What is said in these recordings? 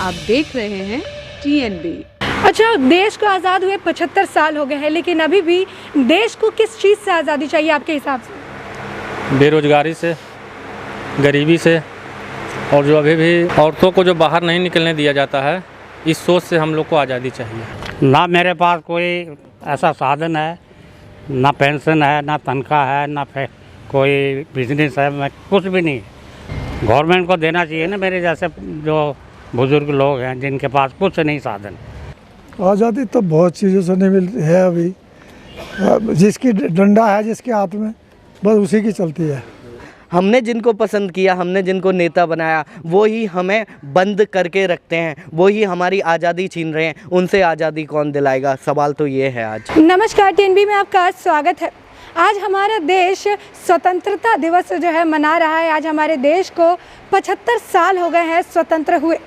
आप देख रहे हैं TNB। अच्छा, देश को आज़ाद हुए 75 साल हो गए हैं, लेकिन अभी भी देश को किस चीज़ से आज़ादी चाहिए आपके हिसाब से? बेरोजगारी से, गरीबी से, और जो अभी भी औरतों को जो बाहर नहीं निकलने दिया जाता है, इस सोच से हम लोग को आज़ादी चाहिए। ना मेरे पास कोई ऐसा साधन है, ना पेंशन है, ना तनख्वाह है, ना कोई बिजनेस है, मैं कुछ भी नहीं। गवर्नमेंट को देना चाहिए ना, मेरे जैसे जो बुजुर्ग लोग हैं जिनके पास कुछ नहीं साधन। आज़ादी तो बहुत चीज़ों से नहीं मिलती है अभी। जिसकी डंडा है जिसके हाथ में, बस उसी की चलती है। हमने जिनको पसंद किया, हमने जिनको नेता बनाया, वो ही हमें बंद करके रखते हैं, वो ही हमारी आज़ादी छीन रहे हैं। उनसे आज़ादी कौन दिलाएगा? सवाल तो ये है आज। नमस्कार, TNB में आपका स्वागत है। आज हमारा देश स्वतंत्रता दिवस जो है मना रहा है। आज हमारे देश को 75 साल हो गए हैं स्वतंत्र हुए।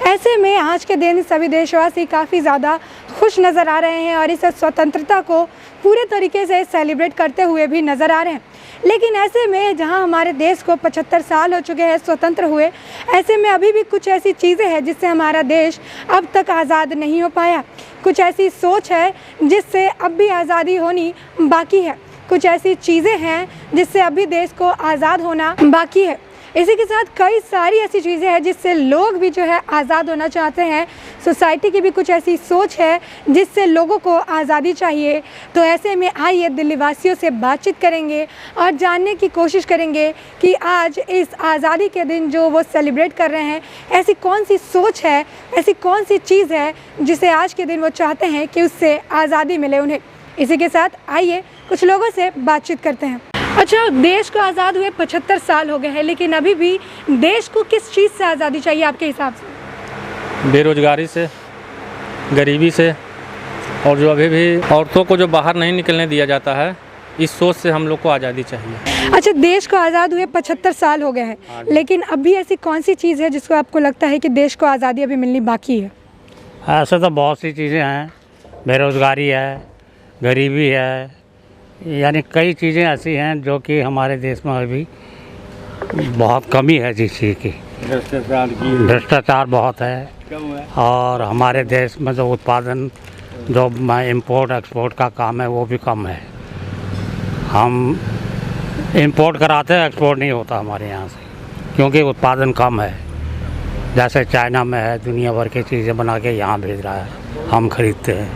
ऐसे में आज के दिन सभी देशवासी काफ़ी ज़्यादा खुश नज़र आ रहे हैं और इस स्वतंत्रता को पूरे तरीके से सेलिब्रेट करते हुए भी नज़र आ रहे हैं। लेकिन ऐसे में जहां हमारे देश को 75 साल हो चुके हैं स्वतंत्र हुए, ऐसे में अभी भी कुछ ऐसी चीज़ें हैं जिससे हमारा देश अब तक आज़ाद नहीं हो पाया। कुछ ऐसी सोच है जिससे अब भी आज़ादी होनी बाकी है। कुछ ऐसी चीज़ें हैं जिससे अभी देश को आज़ाद होना बाकी है। इसी के साथ कई सारी ऐसी चीज़ें हैं जिससे लोग भी जो है आज़ाद होना चाहते हैं। सोसाइटी की भी कुछ ऐसी सोच है जिससे लोगों को आज़ादी चाहिए। तो ऐसे में आइए दिल्ली वासियों से बातचीत करेंगे और जानने की कोशिश करेंगे कि आज इस आज़ादी के दिन जो वो सेलिब्रेट कर रहे हैं, ऐसी कौन सी सोच है, ऐसी कौन सी चीज़ है जिसे आज के दिन वो चाहते हैं कि उससे आज़ादी मिले उन्हें। इसी के साथ आइए कुछ लोगों से बातचीत करते हैं। अच्छा, देश को आज़ाद हुए 75 साल हो गए हैं, लेकिन अभी भी देश को किस चीज़ से आज़ादी चाहिए आपके हिसाब से? बेरोजगारी से, गरीबी से, और जो अभी भी औरतों को जो बाहर नहीं निकलने दिया जाता है, इस सोच से हम लोग को आज़ादी चाहिए। अच्छा, देश को आज़ाद हुए 75 साल हो गए हैं, लेकिन अभी ऐसी कौन सी चीज़ है जिसको आपको लगता है कि देश को आज़ादी अभी मिलनी बाकी है? ऐसे तो बहुत सी चीज़ें हैं। बेरोजगारी है, गरीबी है, यानी कई चीज़ें ऐसी हैं जो कि हमारे देश में अभी बहुत कमी है जिस चीज़ की। भ्रष्टाचार बहुत है, और हमारे देश में जो उत्पादन, जो इंपोर्ट एक्सपोर्ट का काम है, वो भी कम है। हम इंपोर्ट कराते हैं, एक्सपोर्ट नहीं होता हमारे यहाँ से, क्योंकि उत्पादन कम है। जैसे चाइना में है, दुनिया भर की चीज़ें बना के यहाँ भेज रहा है, हम खरीदते हैं।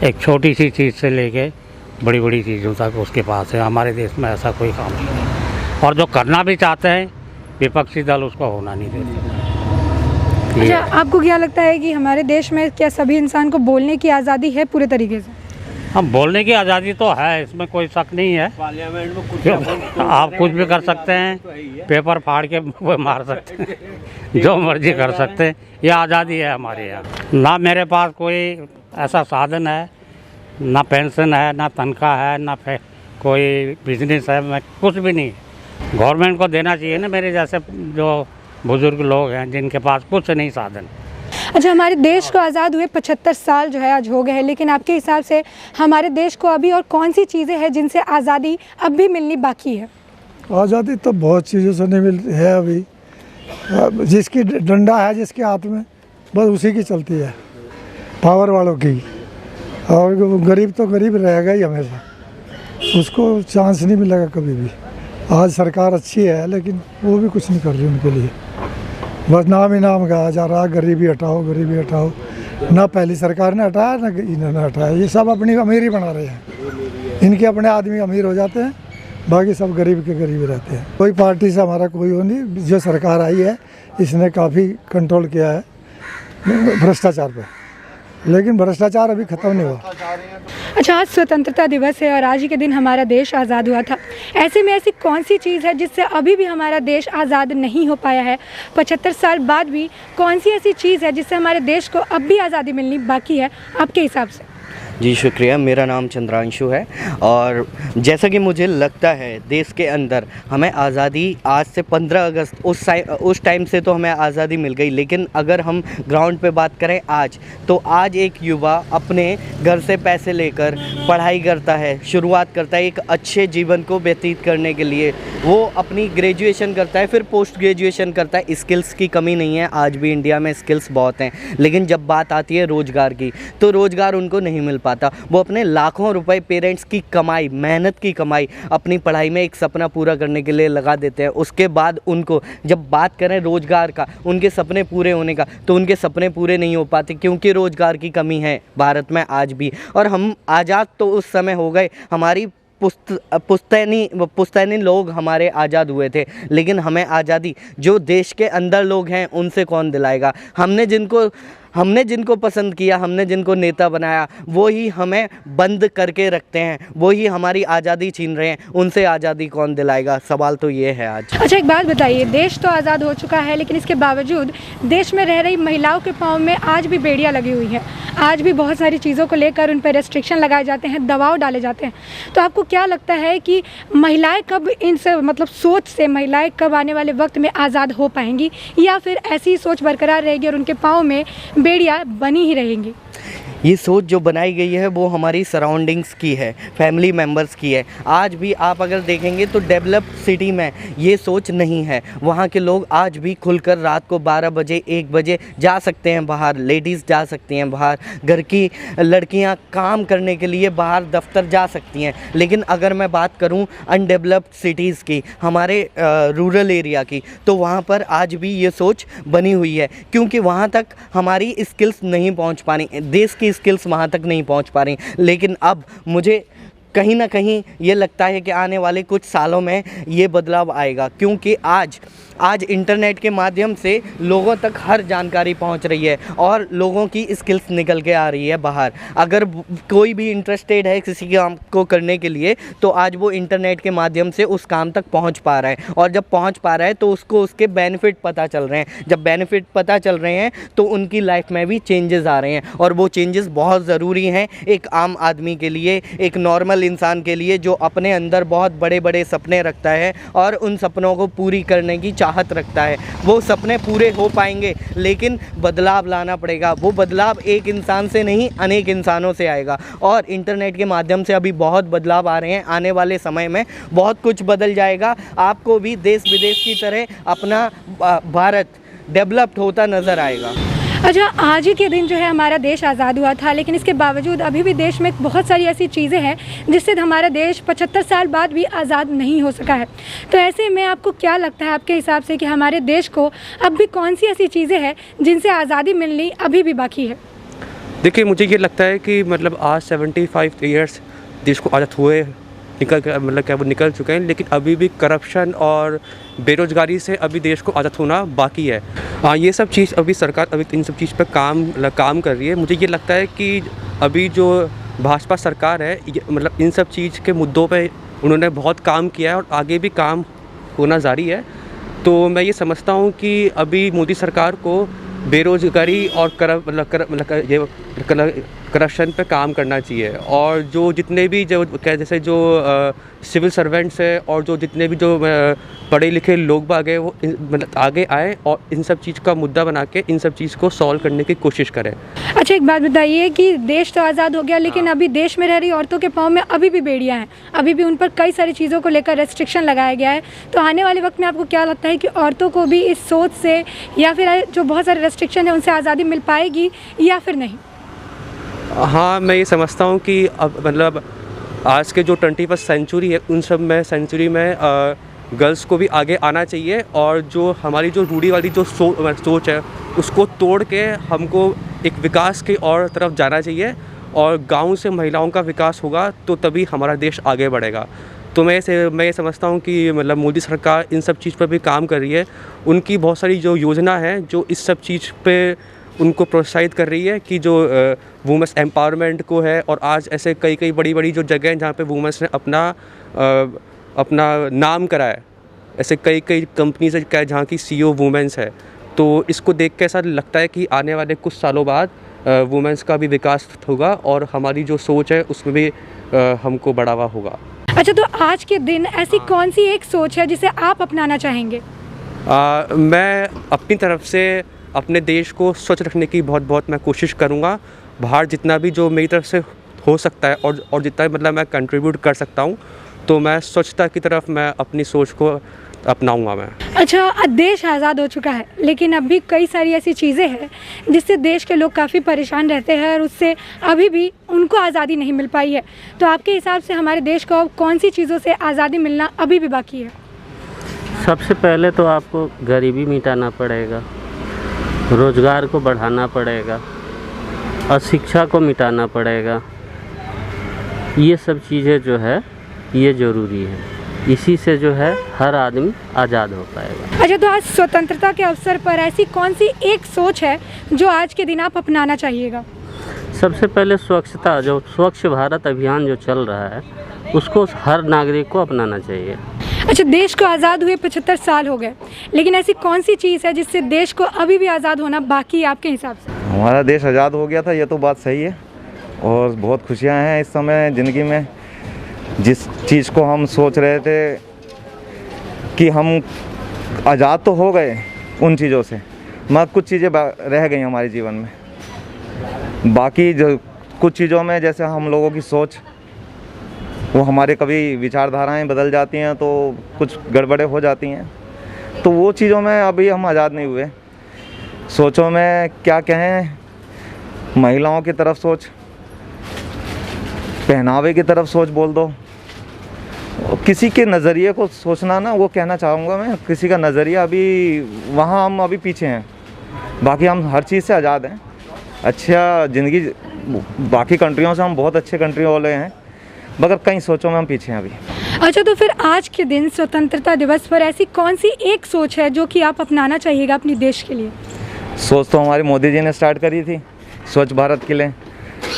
एक छोटी सी चीज़ से लेके बड़ी बड़ी चीज़ों तक उसके पास है। हमारे देश में ऐसा कोई काम नहीं है, और जो करना भी चाहते हैं विपक्षी दल उसको होना नहीं देते। अच्छा, आपको क्या लगता है कि हमारे देश में क्या सभी इंसान को बोलने की आज़ादी है पूरे तरीके से? हम बोलने की आज़ादी तो है, इसमें कोई शक नहीं है। पार्लियामेंट में आप कुछ भी कर सकते हैं, पेपर फाड़ के मार सकते हैं, जो मर्जी कर सकते हैं, ये आज़ादी है हमारे यहाँ। ना मेरे पास कोई ऐसा साधन है, ना पेंशन है, ना तनख्वाह है, ना कोई बिजनेस है, मैं कुछ भी नहीं। गवर्नमेंट को देना चाहिए ना, मेरे जैसे जो बुजुर्ग लोग हैं जिनके पास कुछ नहीं साधन। अच्छा, हमारे देश को आज़ाद हुए 75 साल जो है आज हो गए हैं, लेकिन आपके हिसाब से हमारे देश को अभी और कौन सी चीज़ें हैं जिनसे आज़ादी अब भी मिलनी बाकी है? आज़ादी तो बहुत चीज़ों से नहीं मिलती है अभी। जिसकी डंडा है जिसके हाथ में, बस उसी की चलती है, पावर वालों की। और गरीब तो गरीब रहेगा ही हमेशा, उसको चांस नहीं मिलेगा कभी भी। आज सरकार अच्छी है, लेकिन वो भी कुछ नहीं कर रही उनके लिए। बस नाम ही नाम गाया जा रहा है, गरीबी हटाओ, गरीबी हटाओ। ना पहली सरकार ने हटाया, ना इन्होंने हटाया। ये सब अपनी अमीरी बना रहे हैं। इनके अपने आदमी अमीर हो जाते हैं, बाकी सब गरीब के गरीब रहते हैं। कोई पार्टी से हमारा कोई हो नहीं। जो सरकार आई है इसने काफ़ी कंट्रोल किया है भ्रष्टाचार पर, लेकिन भ्रष्टाचार अभी ख़त्म नहीं हुआ। अच्छा, आज स्वतंत्रता दिवस है और आज ही के दिन हमारा देश आज़ाद हुआ था। ऐसे में ऐसी कौन सी चीज़ है जिससे अभी भी हमारा देश आज़ाद नहीं हो पाया है? 75 साल बाद भी कौन सी ऐसी चीज़ है जिससे हमारे देश को अब भी आज़ादी मिलनी बाकी है आपके हिसाब से? जी शुक्रिया। मेरा नाम चंद्रांशु है और जैसा कि मुझे लगता है देश के अंदर हमें आज़ादी आज से 15 अगस्त उस टाइम से तो हमें आज़ादी मिल गई, लेकिन अगर हम ग्राउंड पे बात करें आज, तो आज एक युवा अपने घर से पैसे लेकर पढ़ाई करता है, शुरुआत करता है एक अच्छे जीवन को व्यतीत करने के लिए। वो अपनी ग्रेजुएशन करता है, फिर पोस्ट ग्रेजुएशन करता है। स्किल्स की कमी नहीं है, आज भी इंडिया में स्किल्स बहुत हैं, लेकिन जब बात आती है रोज़गार की तो रोज़गार उनको नहीं मिल पाता। वो अपने लाखों रुपए पेरेंट्स की कमाई, मेहनत की कमाई अपनी पढ़ाई में एक सपना पूरा करने के लिए लगा देते हैं। उसके बाद उनको जब बात करें रोज़गार का, उनके सपने पूरे होने का, तो उनके सपने पूरे नहीं हो पाते क्योंकि रोज़गार की कमी है भारत में आज भी। और हम आज़ाद तो उस समय हो गए, हमारी पुश्तैनी लोग हमारे आज़ाद हुए थे, लेकिन हमें आज़ादी जो देश के अंदर लोग हैं उनसे कौन दिलाएगा। हमने जिनको पसंद किया, हमने जिनको नेता बनाया, वो ही हमें बंद करके रखते हैं, वो ही हमारी आज़ादी छीन रहे हैं। उनसे आज़ादी कौन दिलाएगा, सवाल तो ये है आज। अच्छा, एक बात बताइए, देश तो आज़ाद हो चुका है, लेकिन इसके बावजूद देश में रह रही महिलाओं के पाँव में आज भी बेड़ियाँ लगी हुई हैं। आज भी बहुत सारी चीज़ों को लेकर उन पर रेस्ट्रिक्शन लगाए जाते हैं, दबाव डाले जाते हैं। तो आपको क्या लगता है कि महिलाएं कब सोच से महिलाएं कब आने वाले वक्त में आज़ाद हो पाएंगी, या फिर ऐसी ही सोच बरकरार रहेगी और उनके पाँव में बेड़ियाँ बनी ही रहेंगी? ये सोच जो बनाई गई है वो हमारी सराउंडिंग्स की है, फैमिली मेम्बर्स की है। आज भी आप अगर देखेंगे तो डेवलप्ड सिटी में ये सोच नहीं है। वहाँ के लोग आज भी खुलकर रात को 12 बजे 1 बजे जा सकते हैं बाहर, लेडीज़ जा सकती हैं बाहर, घर की लड़कियाँ काम करने के लिए बाहर दफ्तर जा सकती हैं। लेकिन अगर मैं बात करूँ अनडेवलप्ड सिटीज़ की, हमारे रूरल एरिया की, तो वहाँ पर आज भी ये सोच बनी हुई है क्योंकि वहाँ तक हमारी स्किल्स नहीं पहुँच पा रही, देश की स्किल्स वहाँ तक नहीं पहुँच पा रही। लेकिन अब मुझे कहीं ना कहीं ये लगता है कि आने वाले कुछ सालों में ये बदलाव आएगा क्योंकि आज इंटरनेट के माध्यम से लोगों तक हर जानकारी पहुंच रही है और लोगों की स्किल्स निकल के आ रही है बाहर। अगर कोई भी इंटरेस्टेड है किसी काम को करने के लिए तो आज वो इंटरनेट के माध्यम से उस काम तक पहुंच पा रहा है, और जब पहुंच पा रहा है तो उसको उसके बेनिफिट पता चल रहे हैं। जब बेनिफिट पता चल रहे हैं तो उनकी लाइफ में भी चेंजेस आ रहे हैं, और वो चेंजेस बहुत ज़रूरी हैं एक आम आदमी के लिए, एक नॉर्मल इंसान के लिए जो अपने अंदर बहुत बड़े बड़े सपने रखता है और उन सपनों को पूरी करने की चाहत रखता है। वो सपने पूरे हो पाएंगे, लेकिन बदलाव लाना पड़ेगा। वो बदलाव एक इंसान से नहीं, अनेक इंसानों से आएगा, और इंटरनेट के माध्यम से अभी बहुत बदलाव आ रहे हैं। आने वाले समय में बहुत कुछ बदल जाएगा। आपको भी देश विदेश की तरह अपना भारत डेवलप्ड होता नज़र आएगा। अच्छा, आज ही के दिन जो है हमारा देश आज़ाद हुआ था, लेकिन इसके बावजूद अभी भी देश में बहुत सारी ऐसी चीज़ें हैं जिससे हमारा देश 75 साल बाद भी आज़ाद नहीं हो सका है। तो ऐसे में आपको क्या लगता है, आपके हिसाब से, कि हमारे देश को अब भी कौन सी ऐसी चीज़ें हैं जिनसे आज़ादी मिलनी अभी भी बाकी है? देखिए, मुझे ये लगता है कि मतलब आज 75 ईयर्स देश को आज़ाद हुए वो निकल चुके हैं, लेकिन अभी भी करप्शन और बेरोज़गारी से अभी देश को आज़ाद होना बाकी है। ये सब चीज़ अभी सरकार इन सब चीज़ पर काम कर रही है। मुझे ये लगता है कि अभी जो भाजपा सरकार है इन सब चीज़ के मुद्दों पे उन्होंने बहुत काम किया है और आगे भी काम होना जारी है। तो मैं ये समझता हूँ कि अभी मोदी सरकार को बेरोज़गारी और करप्शन पे काम करना चाहिए, और जो जितने भी जैसे जो सिविल सर्वेंट्स है और जो जितने भी जो पढ़े लिखे लोग बाग हैं वो आगे आए और इन सब चीज़ का मुद्दा बना के इन सब चीज़ को सॉल्व करने की कोशिश करें। अच्छा, एक बात बताइए कि देश तो आज़ाद हो गया, लेकिन अभी देश में रह रही औरतों के पाँव में अभी भी बेड़ियाँ हैं, अभी भी उन पर कई सारी चीज़ों को लेकर रेस्ट्रिक्शन लगाया गया है। तो आने वाले वक्त में आपको क्या लगता है कि औरतों को भी इस सोच से या फिर जो बहुत सारे रेस्ट्रिक्शन है उनसे आज़ादी मिल पाएगी या फिर नहीं? हाँ, मैं ये समझता हूँ कि अब आज के जो 21st सेंचुरी है उन सब में सेंचुरी में गर्ल्स को भी आगे आना चाहिए, और जो हमारी जो रूढ़िवादी जो सोच है उसको तोड़ के हमको एक विकास की और तरफ जाना चाहिए, और गांव से महिलाओं का विकास होगा तो तभी हमारा देश आगे बढ़ेगा। तो मैं ये समझता हूँ कि मोदी सरकार इन सब चीज़ पर भी काम कर रही है। उनकी बहुत सारी जो योजना है जो इस सब चीज़ पे उनको प्रोत्साहित कर रही है कि जो वुमेन्स एम्पावरमेंट को है, और आज ऐसे कई बड़ी जो जगह हैं जहाँ पे वुमेन्स ने अपना नाम करा है, ऐसे कई कंपनीज है जहाँ की CEO वुमेन्स है। तो इसको देख के ऐसा लगता है कि आने वाले कुछ सालों बाद वुमेंस का भी विकास होगा और हमारी जो सोच है उसमें भी हमको बढ़ावा होगा। अच्छा, तो आज के दिन ऐसी कौन सी एक सोच है जिसे आप अपनाना चाहेंगे? मैं अपनी तरफ से अपने देश को स्वच्छ रखने की बहुत मैं कोशिश करूँगा। बाहर जितना भी जो मेरी तरफ से हो सकता है और जितना मतलब मैं कंट्रीब्यूट कर सकता हूँ, तो मैं स्वच्छता की तरफ मैं अपनी सोच को अपनाऊंगा मैं। अच्छा, देश आज़ाद हो चुका है, लेकिन अभी कई सारी ऐसी चीज़ें हैं जिससे देश के लोग काफ़ी परेशान रहते हैं और उससे अभी भी उनको आज़ादी नहीं मिल पाई है। तो आपके हिसाब से हमारे देश को अब कौन सी चीज़ों से आज़ादी मिलना अभी भी बाकी है? सबसे पहले तो आपको गरीबी मिटाना पड़ेगा, रोज़गार को बढ़ाना पड़ेगा और शिक्षा को मिटाना पड़ेगा। ये सब चीज़ें जो है ये ज़रूरी है, इसी से जो है हर आदमी आज़ाद हो पाएगा। अच्छा, तो आज स्वतंत्रता के अवसर पर ऐसी कौन सी एक सोच है जो आज के दिन आप अपनाना चाहिएगा? सबसे पहले स्वच्छता, जो स्वच्छ भारत अभियान जो चल रहा है उसको हर नागरिक को अपनाना चाहिए। अच्छा, देश को आज़ाद हुए 75 साल हो गए, लेकिन ऐसी कौन सी चीज़ है जिससे देश को अभी भी आज़ाद होना बाकी है आपके हिसाब से? हमारा देश आज़ाद हो गया था, ये तो बात सही है और बहुत खुशियाँ हैं इस समय ज़िंदगी में। जिस चीज़ को हम सोच रहे थे कि हम आज़ाद तो हो गए उन चीज़ों से, मगर कुछ चीज़ें रह गई हमारे जीवन में। बाकी जो कुछ चीज़ों में जैसे हम लोगों की सोच, वो हमारे कभी विचारधाराएं बदल जाती हैं तो कुछ गड़बड़े हो जाती हैं, तो वो चीज़ों में अभी हम आज़ाद नहीं हुए। सोचों में क्या कहें, महिलाओं की तरफ सोच, पहनावे की तरफ सोच बोल दो, किसी के नज़रिए को सोचना ना, वो कहना चाहूँगा मैं, किसी का नज़रिया अभी वहाँ हम अभी पीछे हैं। बाकी हम हर चीज़ से आज़ाद हैं, अच्छा ज़िंदगी बाकी कंट्रियों से हम बहुत अच्छे कंट्री वाले हैं, मगर कई सोचों में हम पीछे हैं अभी। अच्छा, तो फिर आज के दिन स्वतंत्रता दिवस पर ऐसी कौन सी एक सोच है जो कि आप अपनाना चाहिएगा अपने देश के लिए? सोच तो हमारे मोदी जी ने स्टार्ट करी थी स्वच्छ भारत के लिए,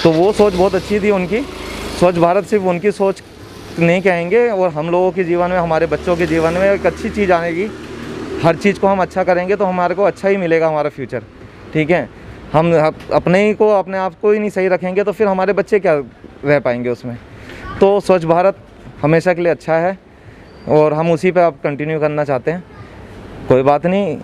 तो वो सोच बहुत अच्छी थी उनकी। स्वच्छ भारत सिर्फ उनकी सोच नहीं कहेंगे, और हम लोगों के जीवन में, हमारे बच्चों के जीवन में एक अच्छी चीज़ आनेगी। हर चीज़ को हम अच्छा करेंगे तो हमारे को अच्छा ही मिलेगा हमारा फ्यूचर, ठीक है। हम अपने आप को ही नहीं सही रखेंगे तो फिर हमारे बच्चे क्या रह पाएंगे उसमें। तो स्वच्छ भारत हमेशा के लिए अच्छा है और हम उसी पे अब कंटिन्यू करना चाहते हैं। कोई बात नहीं,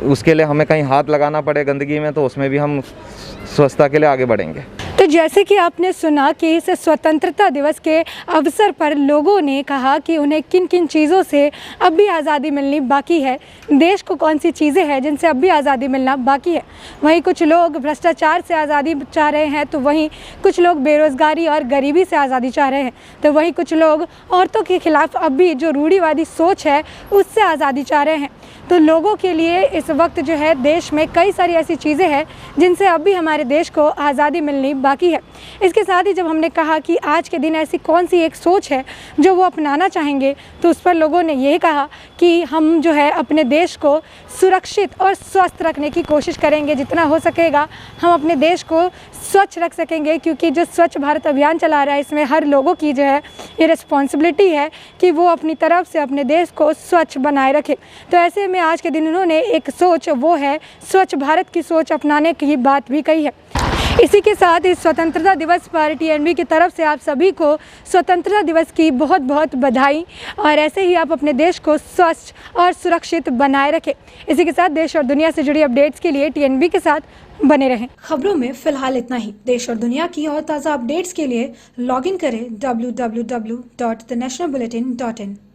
उसके लिए हमें कहीं हाथ लगाना पड़े गंदगी में तो उसमें भी हम स्वच्छता के लिए आगे बढ़ेंगे। तो जैसे कि आपने सुना कि इस स्वतंत्रता दिवस के अवसर पर लोगों ने कहा कि उन्हें किन किन चीज़ों से अब भी आज़ादी मिलनी बाकी है, देश को कौन सी चीज़ें हैं जिनसे अब भी आज़ादी मिलना बाकी है। वहीं कुछ लोग भ्रष्टाचार से आज़ादी चाह रहे हैं, तो वहीं कुछ लोग बेरोज़गारी और गरीबी से आज़ादी चाह रहे हैं, तो वहीं कुछ लोग औरतों के खिलाफ अब भी जो रूढ़िवादी सोच है उससे आज़ादी चाह रहे हैं। तो लोगों के लिए इस वक्त जो है देश में कई सारी ऐसी चीज़ें हैं जिनसे अब भी हमारे देश को आज़ादी मिलनी बाकी है। इसके साथ ही जब हमने कहा कि आज के दिन ऐसी कौन सी एक सोच है जो वो अपनाना चाहेंगे, तो उस पर लोगों ने यही कहा कि हम जो है अपने देश को सुरक्षित और स्वस्थ रखने की कोशिश करेंगे। जितना हो सकेगा हम अपने देश को स्वच्छ रख सकेंगे, क्योंकि जो स्वच्छ भारत अभियान चला रहा है इसमें हर लोगों की जो है ये रिस्पॉन्सिबिलिटी है कि वो अपनी तरफ से अपने देश को स्वच्छ बनाए रखे। तो ऐसे में आज के दिन उन्होंने एक सोच, वो है स्वच्छ भारत की सोच अपनाने की बात भी कही है। इसी के साथ इस स्वतंत्रता दिवस पर टीएनबी की तरफ से आप सभी को स्वतंत्रता दिवस की बहुत बहुत बधाई, और ऐसे ही आप अपने देश को स्वच्छ और सुरक्षित बनाए रखें। इसी के साथ देश और दुनिया से जुड़ी अपडेट्स के लिए टीएनबी के साथ बने रहें। खबरों में फिलहाल इतना ही। देश और दुनिया की और ताज़ा अपडेट्स के लिए लॉगिन करें www.thenationalbulletin.in।